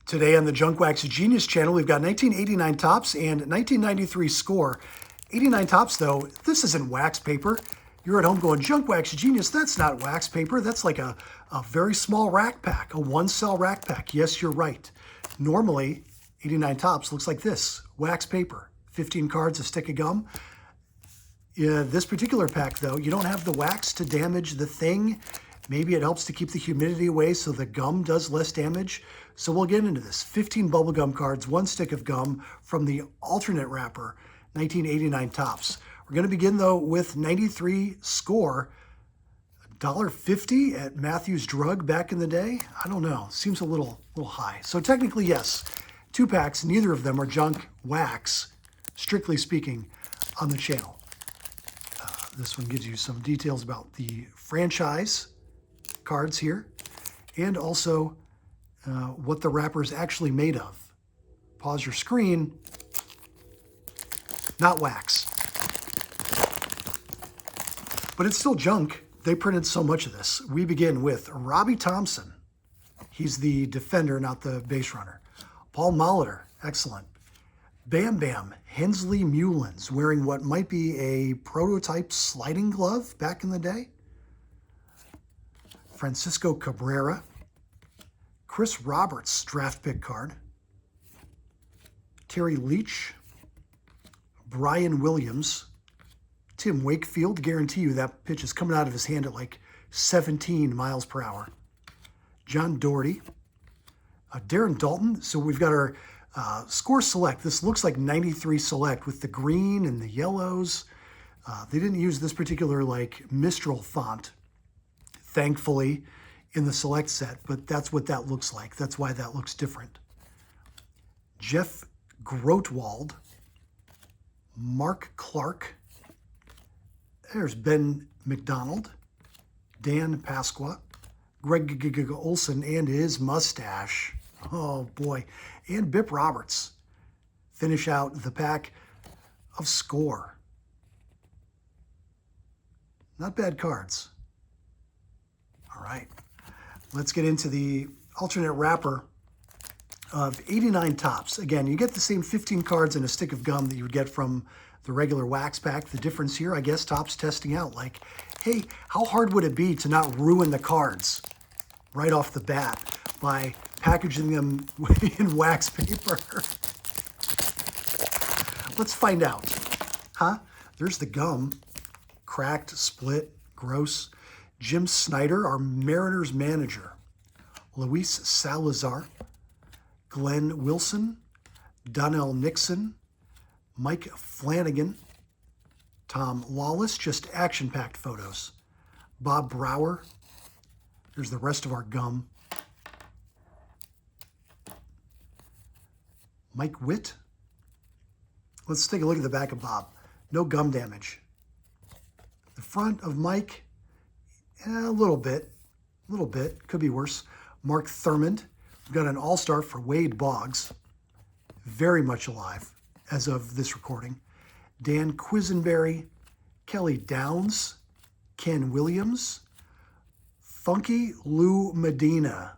Today on the Junk Wax Genius channel, we've got 1989 Topps and 1993 Score. 89 Topps, though, this isn't wax paper. You're at home going, Junk Wax Genius, that's not wax paper. That's like a very small rack pack, a one-cell rack pack. Yes, you're right. Normally, 89 Topps looks like this, wax paper, 15 cards, a stick of gum. This particular pack, though, you don't have the wax to damage the thing. Maybe it helps to keep the humidity away so the gum does less damage. So we'll get into this. 15 bubblegum cards, one stick of gum from the alternate wrapper, 1989 Topps. We're going to begin, though, with 93 Score. $1.50 at Matthews Drug back in the day? I don't know. Seems a little high. So technically, yes, 2 packs. Neither of them are junk wax, strictly speaking, on the channel. This one gives you some details about the franchise cards here, and also what the wrapper is actually made of. Pause your screen. Not wax. But it's still junk. They printed so much of this. We begin with Robbie Thompson. He's the defender, not the base runner. Paul Molitor, excellent. Bam Bam, Hensley Mullins, wearing what might be a prototype sliding glove back in the day. Francisco Cabrera, Chris Roberts, draft pick card, Terry Leach, Brian Williams, Tim Wakefield. Guarantee you that pitch is coming out of his hand at like 17 miles per hour. John Doherty, Darren Dalton. So we've got our Score Select. This looks like 93 Select with the green and the yellows. They didn't use this particular like Mistral font, thankfully, in the Select set, but that's what that looks like. That's why that looks different. Jeff Grotwald, Mark Clark, there's Ben McDonald, Dan Pasqua, Greg Olson and his mustache. Oh boy. And Bip Roberts finish out the pack of Score. Not bad cards. All right, let's get into the alternate wrapper of 89 Topps. Again, you get the same 15 cards and a stick of gum that you would get from the regular wax pack. The difference here, I guess, Topps testing out like, hey, how hard would it be to not ruin the cards right off the bat by packaging them in wax paper? Let's find out. There's the gum. Cracked, split, gross. Jim Snyder, our Mariners manager. Luis Salazar. Glenn Wilson. Donnell Nixon. Mike Flanagan. Tom Lawless, just action-packed photos. Bob Brower. Here's the rest of our gum. Mike Witt. Let's take a look at the back of Bob. No gum damage. The front of Mike, a little bit. Could be worse. Mark Thurmond. We've got an all-star for Wade Boggs. Very much alive as of this recording. Dan Quisenberry. Kelly Downs. Ken Williams. Funky Lou Medina.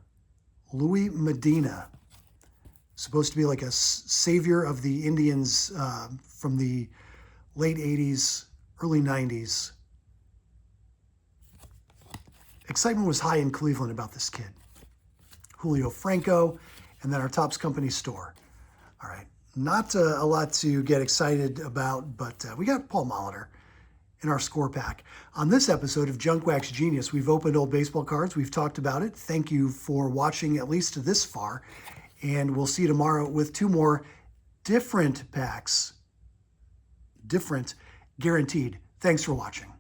Louis Medina. Supposed to be like a savior of the Indians from the late 80s, early 90s. Excitement was high in Cleveland about this kid. Julio Franco, and then our Topps Company store. All right, not a lot to get excited about, but we got Paul Molitor in our score pack. On this episode of Junk Wax Genius, we've opened old baseball cards. We've talked about it. Thank you for watching at least this far. And we'll see you tomorrow with 2 more different packs. Different, guaranteed. Thanks for watching.